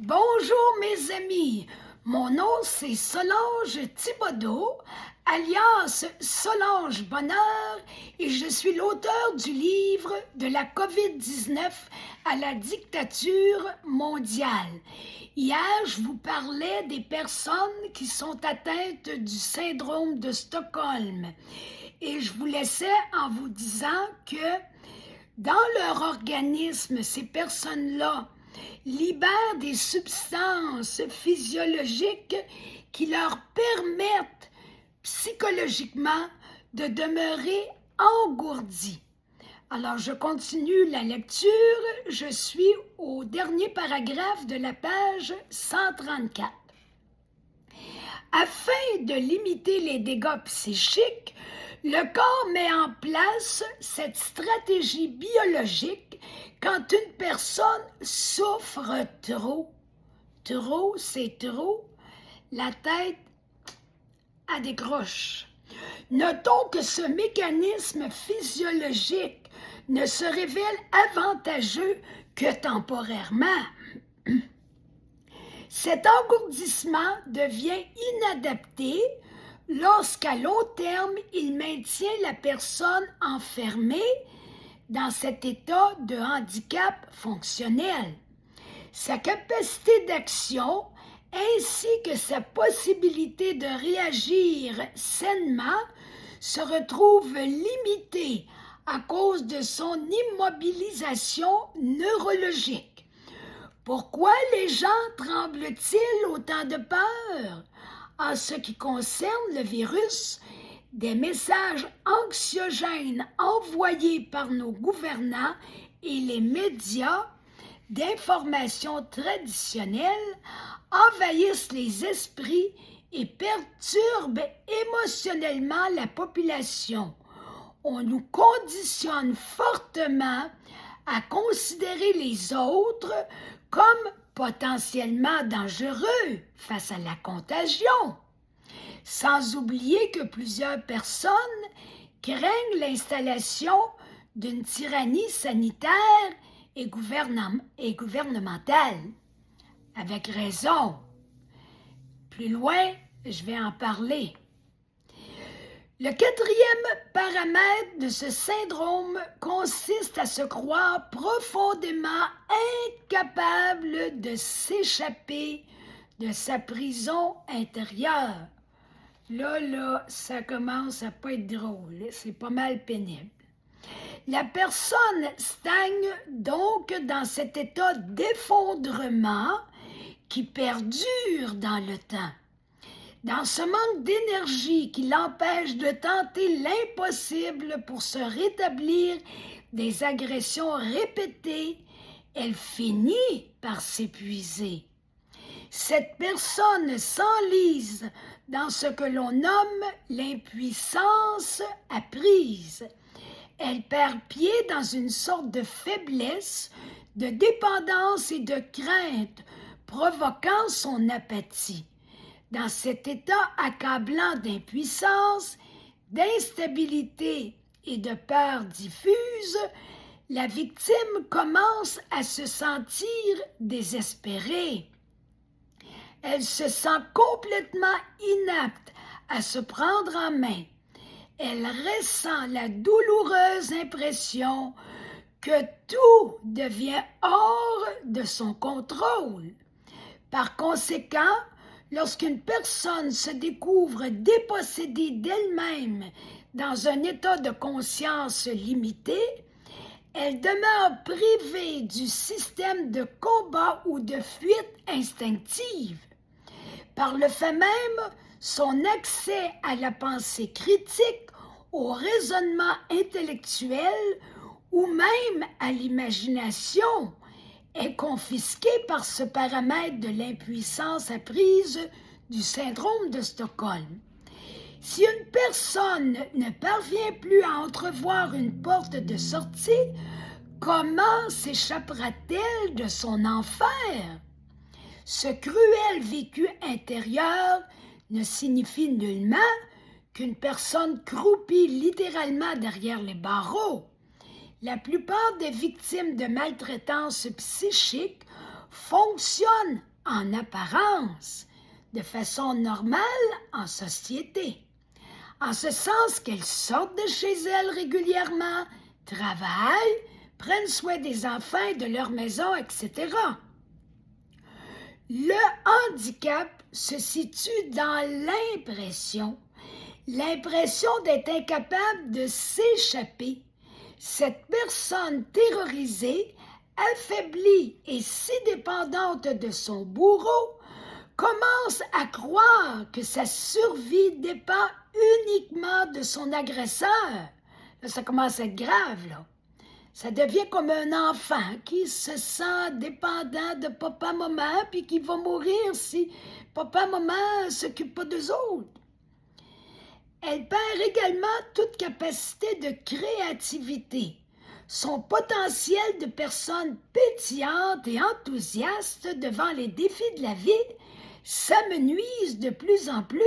Bonjour mes amis, mon nom c'est Solange Thibodeau, alias Solange Bonheur, et je suis l'auteur du livre de la COVID-19 à la dictature mondiale. Hier, je vous parlais des personnes qui sont atteintes du syndrome de Stockholm et je vous laissais en vous disant que dans leur organisme, ces personnes-là libèrent des substances physiologiques qui leur permettent psychologiquement de demeurer engourdis. Alors, je continue la lecture. Je suis au dernier paragraphe de la page 134. Afin de limiter les dégâts psychiques, le corps met en place cette stratégie biologique quand une personne souffre trop. Trop, c'est trop. La tête a décroche. Notons que ce mécanisme physiologique ne se révèle avantageux que temporairement. Cet engourdissement devient inadapté lorsqu'à long terme, il maintient la personne enfermée dans cet état de handicap fonctionnel. Sa capacité d'action ainsi que sa possibilité de réagir sainement se retrouvent limitées à cause de son immobilisation neurologique. Pourquoi les gens tremblent-ils autant de peur? En ce qui concerne le virus, des messages anxiogènes envoyés par nos gouvernants et les médias d'information traditionnelle envahissent les esprits et perturbent émotionnellement la population. On nous conditionne fortement à considérer les autres comme potentiellement dangereux face à la contagion. Sans oublier que plusieurs personnes craignent l'installation d'une tyrannie sanitaire et gouvernementale. Avec raison. Plus loin, je vais en parler. Le quatrième paramètre de ce syndrome consiste à se croire profondément incapable de s'échapper de sa prison intérieure. Là, ça commence à pas être drôle, c'est pas mal pénible. La personne stagne donc dans cet état d'effondrement qui perdure dans le temps. Dans ce manque d'énergie qui l'empêche de tenter l'impossible pour se rétablir des agressions répétées, elle finit par s'épuiser. Cette personne s'enlise dans ce que l'on nomme l'impuissance apprise. Elle perd pied dans une sorte de faiblesse, de dépendance et de crainte, provoquant son apathie. Dans cet état accablant d'impuissance, d'instabilité et de peur diffuse, la victime commence à se sentir désespérée. Elle se sent complètement inapte à se prendre en main. Elle ressent la douloureuse impression que tout devient hors de son contrôle. Par conséquent, lorsqu'une personne se découvre dépossédée d'elle-même dans un état de conscience limité, elle demeure privée du système de combat ou de fuite instinctive. Par le fait même, son accès à la pensée critique, au raisonnement intellectuel ou même à l'imagination est confisqué par ce paramètre de l'impuissance apprise du syndrome de Stockholm. Si une personne ne parvient plus à entrevoir une porte de sortie, comment s'échappera-t-elle de son enfer? Ce cruel vécu intérieur ne signifie nullement qu'une personne croupit littéralement derrière les barreaux. La plupart des victimes de maltraitance psychique fonctionnent en apparence, de façon normale en société, en ce sens qu'elles sortent de chez elles régulièrement, travaillent, prennent soin des enfants et de leur maison, etc. Le handicap se situe dans l'impression d'être incapable de s'échapper. Cette personne terrorisée, affaiblie et si dépendante de son bourreau, commence à croire que sa survie dépend uniquement de son agresseur. Là, ça commence à être grave, là. Ça devient comme un enfant qui se sent dépendant de papa-maman puis qui va mourir si papa-maman ne s'occupe pas d'eux autres. Elle perd également toute capacité de créativité. Son potentiel de personne pétillante et enthousiaste devant les défis de la vie s'amenuise de plus en plus.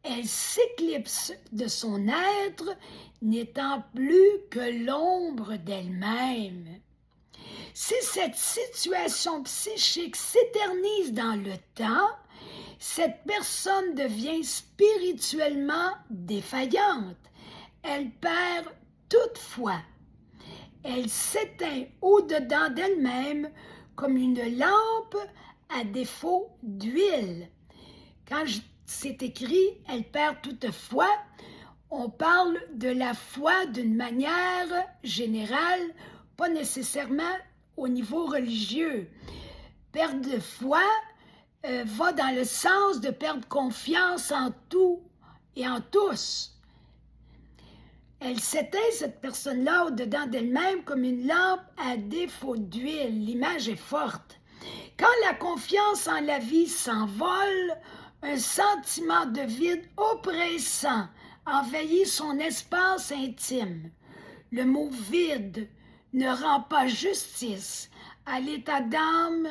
Elle s'éclipse de son être, n'étant plus que l'ombre d'elle-même. Si cette situation psychique s'éternise dans le temps, cette personne devient spirituellement défaillante. Elle perd toute foi. Elle s'éteint au-dedans d'elle-même comme une lampe à défaut d'huile. Quand c'est écrit « elle perd toute foi », on parle de la foi d'une manière générale, pas nécessairement au niveau religieux. Perdre de foi va dans le sens de perdre confiance en tout et en tous. Elle s'éteint, cette personne-là, au-dedans d'elle-même comme une lampe à défaut d'huile. L'image est forte. Quand la confiance en la vie s'envole, un sentiment de vide oppressant envahit son espace intime. Le mot « vide » ne rend pas justice à l'état d'âme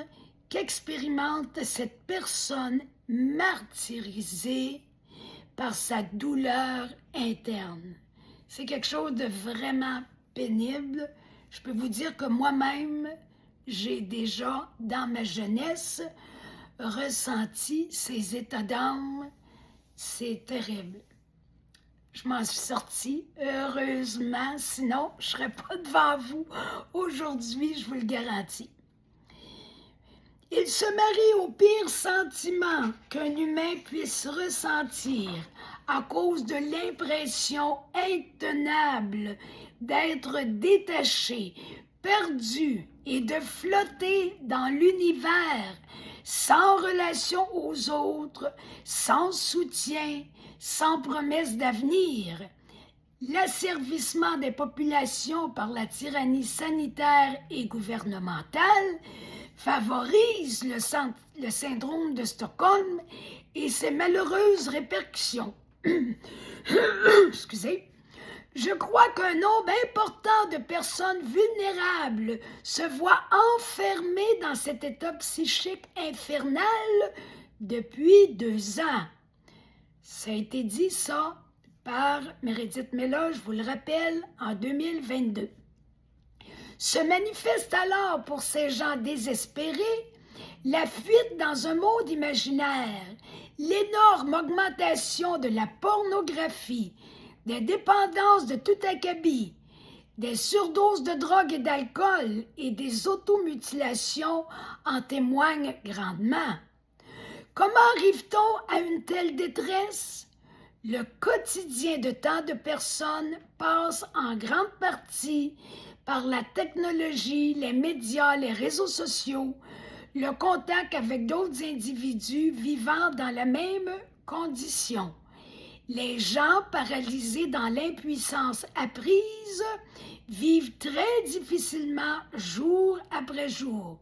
qu'expérimente cette personne martyrisée par sa douleur interne. C'est quelque chose de vraiment pénible. Je peux vous dire que moi-même, j'ai déjà, dans ma jeunesse, ressenti ces états d'âme. C'est terrible. Je m'en suis sortie, heureusement, sinon je ne serais pas devant vous aujourd'hui, je vous le garantis. Il se marie au pire sentiment qu'un humain puisse ressentir à cause de l'impression intenable d'être détaché, perdu et de flotter dans l'univers sans relation aux autres, sans soutien, sans promesse d'avenir. L'asservissement des populations par la tyrannie sanitaire et gouvernementale favorise le syndrome de Stockholm et ses malheureuses répercussions. Excusez. Je crois qu'un nombre important de personnes vulnérables se voit enfermées dans cet état psychique infernal depuis 2 ans. Ça a été dit, ça, par Meredith Miller, je vous le rappelle, en 2022. Se manifeste alors pour ces gens désespérés la fuite dans un monde imaginaire, l'énorme augmentation de la pornographie, des dépendances de tout acabit, des surdoses de drogue et d'alcool et des automutilations en témoignent grandement. Comment arrive-t-on à une telle détresse? Le quotidien de tant de personnes passe en grande partie par la technologie, les médias, les réseaux sociaux, le contact avec d'autres individus vivant dans la même condition. Les gens paralysés dans l'impuissance apprise vivent très difficilement jour après jour.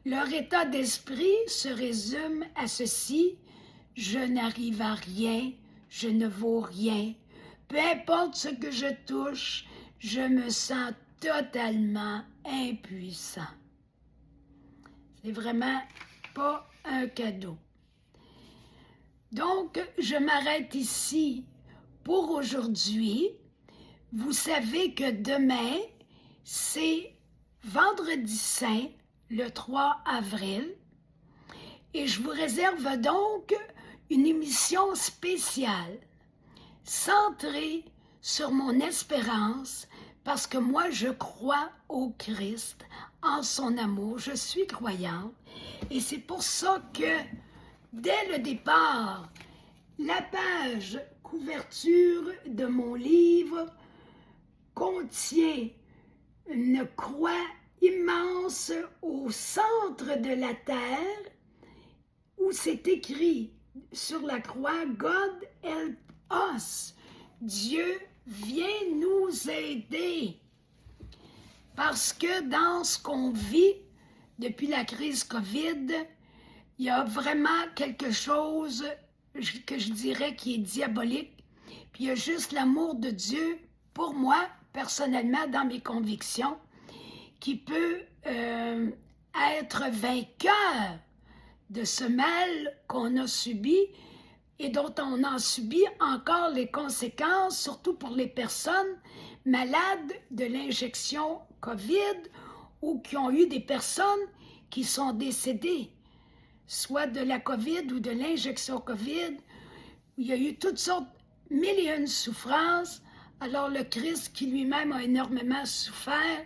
Leur état d'esprit se résume à ceci: je n'arrive à rien, je ne vaux rien. Peu importe ce que je touche, je me sens totalement impuissant. C'est vraiment pas un cadeau. Donc, je m'arrête ici pour aujourd'hui. Vous savez que demain, c'est Vendredi Saint, le 3 avril. Et je vous réserve donc une émission spéciale, centrée sur mon espérance, parce que moi, je crois au Christ, en son amour, je suis croyante. Et c'est pour ça que, dès le départ, la page couverture de mon livre contient une croix immense au centre de la terre où c'est écrit sur la croix « God help us ». Dieu vient nous aider. Parce que dans ce qu'on vit depuis la crise COVID, il y a vraiment quelque chose que je dirais qui est diabolique. Puis il y a juste l'amour de Dieu, pour moi, personnellement, dans mes convictions, qui peut être vainqueur de ce mal qu'on a subi et dont on en subit encore les conséquences, surtout pour les personnes malades de l'injection COVID ou qui ont eu des personnes qui sont décédées, soit de la COVID ou de l'injection COVID. Il y a eu toutes sortes, mille et une souffrances. Alors le Christ, qui lui-même a énormément souffert,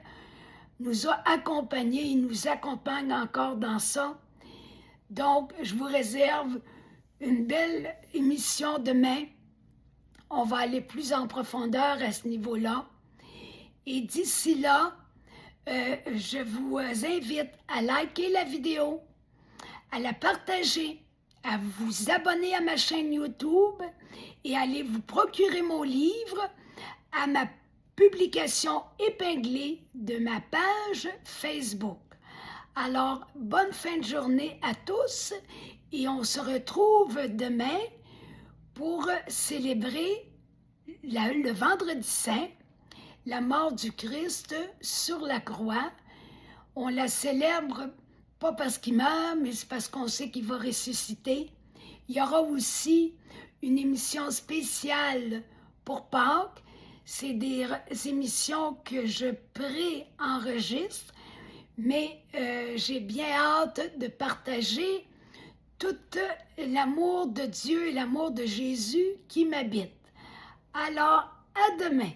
nous a accompagnés, il nous accompagne encore dans ça. Donc, je vous réserve une belle émission demain. On va aller plus en profondeur à ce niveau-là. Et d'ici là, je vous invite à liker la vidéo, à la partager, à vous abonner à ma chaîne YouTube et à aller vous procurer mon livre à ma publication épinglée de ma page Facebook. Alors, bonne fin de journée à tous et on se retrouve demain pour célébrer le vendredi saint, la mort du Christ sur la croix. On la célèbre pas parce qu'il meurt, mais c'est parce qu'on sait qu'il va ressusciter. Il y aura aussi une émission spéciale pour Pâques. C'est des émissions que je pré-enregistre, mais j'ai bien hâte de partager tout l'amour de Dieu et l'amour de Jésus qui m'habite. Alors, à demain.